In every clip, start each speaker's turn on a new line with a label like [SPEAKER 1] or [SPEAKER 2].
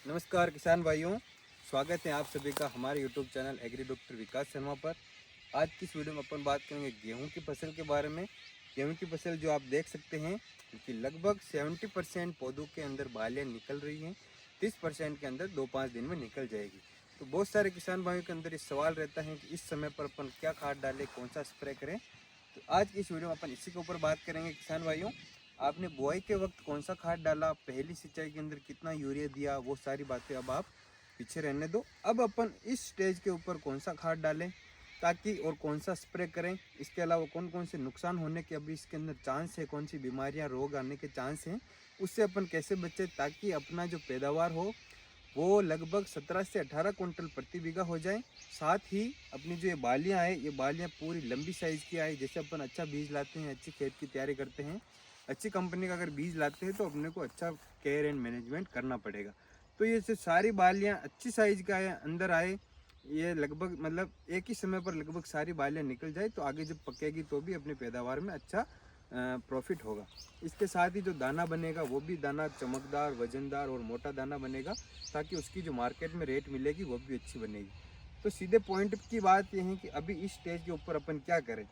[SPEAKER 1] नमस्कार किसान भाइयों, स्वागत है आप सभी का हमारे यूट्यूब चैनल एग्री डॉक्टर विकास शर्मा पर। आज की इस वीडियो में अपन बात करेंगे गेहूं की फसल के बारे में। गेहूं की फसल जो आप देख सकते हैं कि लगभग 70% पौधों के अंदर बालियाँ निकल रही हैं, 30% के अंदर 2-5 दिन में निकल जाएगी। तो बहुत सारे किसान भाइयों के अंदर ये सवाल रहता है कि इस समय पर अपन क्या खाद डालें, कौन सा स्प्रे करें। तो आज की इस वीडियो में अपन इसी के ऊपर बात करेंगे। किसान भाइयों, आपने बुआई के वक्त कौन सा खाद डाला, पहली सिंचाई के अंदर कितना यूरिया दिया, वो सारी बातें अब आप पीछे रहने दो। अब अपन इस स्टेज के ऊपर कौन सा खाद डालें ताकि और कौन सा स्प्रे करें, इसके अलावा कौन कौन से नुकसान होने के अभी इसके अंदर चांस है, कौन सी बीमारियां रोग आने के चांस हैं, उससे अपन कैसे बचें ताकि अपना जो पैदावार हो वो लगभग 17 से 18 कुंटल प्रति बीघा हो जाए। साथ ही अपनी जो ये बालियाँ आए, ये बालियाँ पूरी लंबी साइज़ की आए। जैसे अपन अच्छा बीज लाते हैं, अच्छी खेत की तैयारी करते हैं, अच्छी कंपनी का अगर बीज लाते हैं तो अपने को अच्छा केयर एंड मैनेजमेंट करना पड़ेगा। तो ये से सारी बालियाँ अच्छी साइज़ का है, अंदर आए, ये लगभग मतलब एक ही समय पर लगभग सारी बालियाँ निकल जाए तो आगे जब पकेगी तो भी अपनी पैदावार में अच्छा प्रॉफिट होगा। इसके साथ ही जो दाना बनेगा वो भी दाना चमकदार, वजनदार और मोटा दाना बनेगा ताकि उसकी जो मार्केट में रेट मिलेगी वो भी अच्छी बनेगी। तो सीधे पॉइंट की बात यह है कि अभी इस स्टेज के ऊपर अपन क्या करें।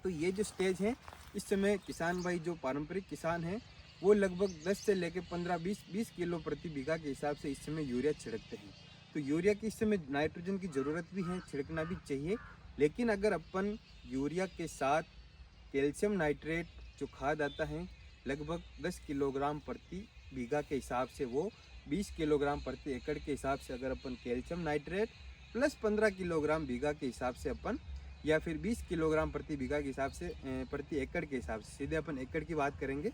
[SPEAKER 1] तो ये जो स्टेज है, इस समय किसान भाई जो पारंपरिक किसान हैं वो लगभग 10 से लेकर 15-20 किलो प्रति बीघा के हिसाब से इस समय यूरिया छिड़कते हैं। तो यूरिया की इस समय नाइट्रोजन की ज़रूरत भी है, छिड़कना भी चाहिए। लेकिन अगर अपन यूरिया के साथ कैल्शियम नाइट्रेट जो खाद आता है लगभग 10 किलोग्राम प्रति बीघा के हिसाब से, वो 20 किलोग्राम प्रति एकड़ के हिसाब से अगर अपन कैल्शियम नाइट्रेट प्लस 15 किलोग्राम बीघा के हिसाब से अपन, या फिर 20 किलोग्राम प्रति बीघा के हिसाब से, प्रति एकड़ के हिसाब से, सीधे अपन एकड़ की बात करेंगे,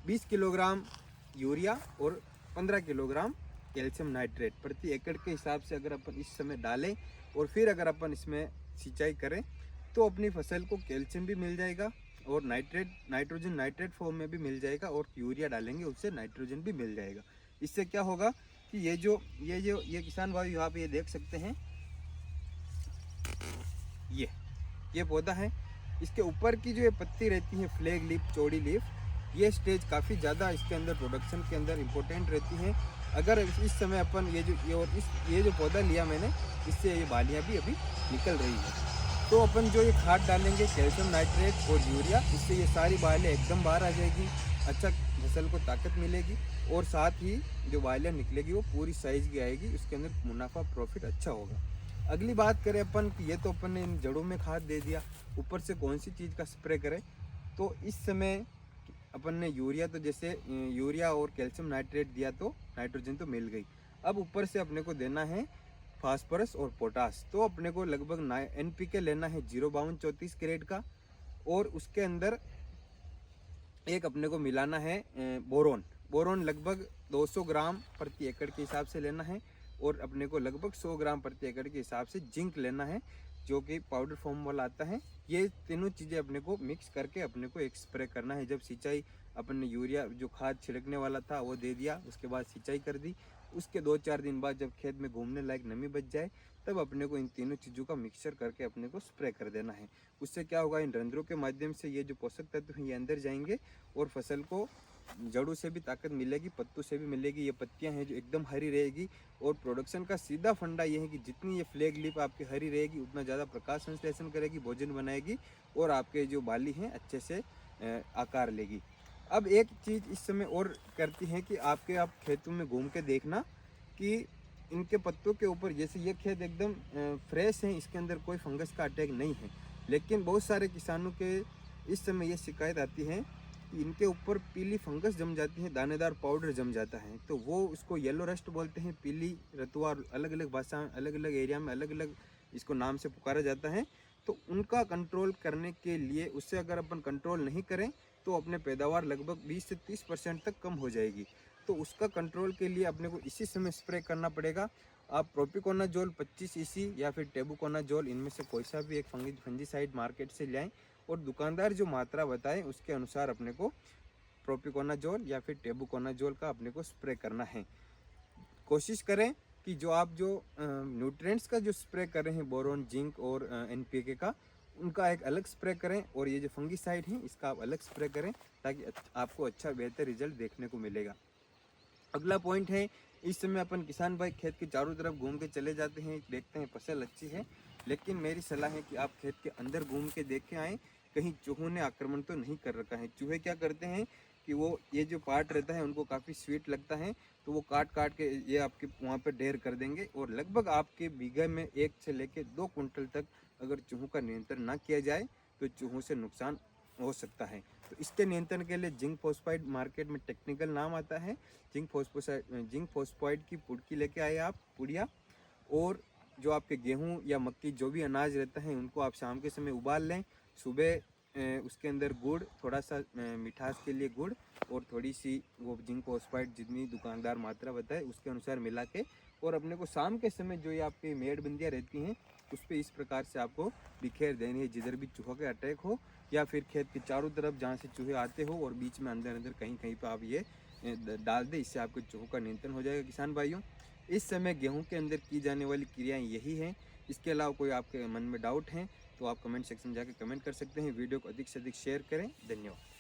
[SPEAKER 1] 20 किलोग्राम यूरिया और 15 किलोग्राम कैल्शियम नाइट्रेट प्रति एकड़ के हिसाब से अगर अपन इस समय डालें और फिर अगर अपन इसमें सिंचाई करें तो अपनी फसल को कैल्शियम भी मिल जाएगा और नाइट्रोजन नाइट्रेट फॉर्म में भी मिल जाएगा, और यूरिया डालेंगे उससे नाइट्रोजन भी मिल जाएगा। इससे क्या होगा कि ये किसान भाई यहाँ पे ये देख सकते हैं, ये ये पौधा है, इसके ऊपर की जो ये पत्ती रहती है फ्लैग लीफ, चौड़ी लीफ, ये स्टेज काफ़ी ज़्यादा इसके अंदर प्रोडक्शन के अंदर इम्पोर्टेंट रहती है। अगर इस समय अपन ये जो पौधा लिया मैंने, इससे ये बालियाँ भी अभी निकल रही है। तो अपन जो ये खाद डालेंगे कैल्शियम नाइट्रेट और यूरिया, इससे ये सारी बालियाँ एकदम बाहर आ जाएगी, अच्छा फसल को ताकत मिलेगी और साथ ही जो बालियाँ निकलेगी वो पूरी साइज की आएगी, उसके अंदर मुनाफा प्रॉफिट अच्छा होगा। अगली बात करें अपन कि ये तो अपन ने इन जड़ों में खाद दे दिया, ऊपर से कौन सी चीज़ का स्प्रे करें। तो इस समय अपन ने यूरिया, तो जैसे यूरिया और कैल्शियम नाइट्रेट दिया तो नाइट्रोजन तो मिल गई। अब ऊपर से अपने को देना है फास्फोरस और पोटास। तो अपने को लगभग NPK लेना है 05234 ग्रेड का, और उसके अंदर एक अपने को मिलाना है बोरोन। बोरोन लगभग 200 ग्राम प्रति एकड़ के हिसाब से लेना है, और अपने को लगभग 100 ग्राम प्रति एकड़ के हिसाब से जिंक लेना है जो कि पाउडर फॉर्म वाला आता है। ये तीनों चीज़ें अपने को मिक्स करके अपने को एक स्प्रे करना है। जब सिंचाई अपन ने यूरिया जो खाद छिड़कने वाला था वो दे दिया, उसके बाद सिंचाई कर दी, उसके 2-4 दिन बाद जब खेत में घूमने लायक नमी बच जाए तब अपने को इन तीनों चीज़ों का मिक्सचर करके अपने को स्प्रे कर देना है। उससे क्या होगा, इन रंध्रों के माध्यम से ये जो पोषक तत्व हैं ये अंदर जाएंगे और फसल को जड़ों से भी ताकत मिलेगी, पत्तों से भी मिलेगी। ये पत्तियां हैं जो एकदम हरी रहेगी, और प्रोडक्शन का सीधा फंडा ये है कि जितनी ये फ्लैग लीफ आपकी हरी रहेगी उतना ज़्यादा प्रकाश संश्लेषण करेगी, भोजन बनाएगी और आपके जो बाली हैं अच्छे से आकार लेगी। अब एक चीज़ इस समय और करती हैं कि आप खेतों में घूम के देखना कि इनके पत्तों के ऊपर, जैसे ये खेत एकदम फ्रेश है, इसके अंदर कोई फंगस का अटैक नहीं है, लेकिन बहुत सारे किसानों के इस समय ये शिकायत आती है कि इनके ऊपर पीली फंगस जम जाती है, दानेदार पाउडर जम जाता है। तो वो उसको येलो रस्ट बोलते हैं, पीली रतुआ, अलग अलग भाषा, अलग अलग एरिया में अलग अलग इसको नाम से पुकारा जाता है। तो उनका कंट्रोल करने के लिए, उससे अगर अपन कंट्रोल नहीं करें तो अपने पैदावार लगभग 20 से 30% तक कम हो जाएगी। तो उसका कंट्रोल के लिए अपने को इसी समय स्प्रे करना पड़ेगा। आप प्रोपिकोनाजोल 25 EC या फिर टेबुकोनाजोल, इनमें से कोई सा भी एक फंजीसाइड मार्केट से लाएं, और दुकानदार जो मात्रा बताएं उसके अनुसार अपने को प्रोपिकोनाजोल या फिर टेबुकोनाजोल का अपने को स्प्रे करना है। कोशिश करें कि जो न्यूट्रिएंट्स का जो स्प्रे कर रहे हैं, बोरोन, जिंक और NPK का, उनका एक अलग स्प्रे करें, और ये जो फंगीसाइड है इसका आप अलग स्प्रे करें ताकि आपको अच्छा बेहतर रिजल्ट देखने को मिलेगा। अगला पॉइंट है, इस समय अपन किसान भाई खेत के चारों तरफ घूम के चले जाते हैं, देखते हैं फसल अच्छी है, लेकिन मेरी सलाह है कि आप खेत के अंदर घूम के देख के आएँ कहीं चूहों ने आक्रमण तो नहीं कर रखा है। चूहे क्या करते हैं कि वो ये जो पार्ट रहता है उनको काफ़ी स्वीट लगता है, तो वो काट काट के ये आपके वहाँ पे ढेर कर देंगे, और लगभग आपके बीघे में 1 से लेके 2 कुंटल तक अगर चूहों का नियंत्रण ना किया जाए तो चूहों से नुकसान हो सकता है। तो इसके नियंत्रण के लिए जिंक फॉस्फाइड मार्केट में टेक्निकल नाम आता है, जिंक फॉस्फाइड की पुड़की लेके आए आप, पुड़िया। और जो आपके गेहूं या मक्की जो भी अनाज रहता है उनको आप शाम के समय उबाल लें, सुबह उसके अंदर गुड़, थोड़ा सा मिठास के लिए गुड़ और थोड़ी सी वो जिंक फॉस्फाइड जितनी दुकानदार मात्रा बताए उसके अनुसार मिला के, और अपने को शाम के समय जो ये आपकी मेड़बंदियाँ रहती हैं उस पर इस प्रकार से आपको बिखेर देनी है, जिधर भी चूहों के अटैक हो या फिर खेत के चारों तरफ जहाँ से चूहे आते हो और बीच में अंदर अंदर कहीं कहीं पर आप ये डाल दें, इससे आपके चूहों का नियंत्रण हो जाएगा। किसान भाइयों, इस समय गेहूं के अंदर की जाने वाली क्रियाएं यही हैं। इसके अलावा कोई आपके मन में डाउट है तो आप कमेंट सेक्शन में जाकर कमेंट कर सकते हैं। वीडियो को अधिक से अधिक शेयर करें। धन्यवाद।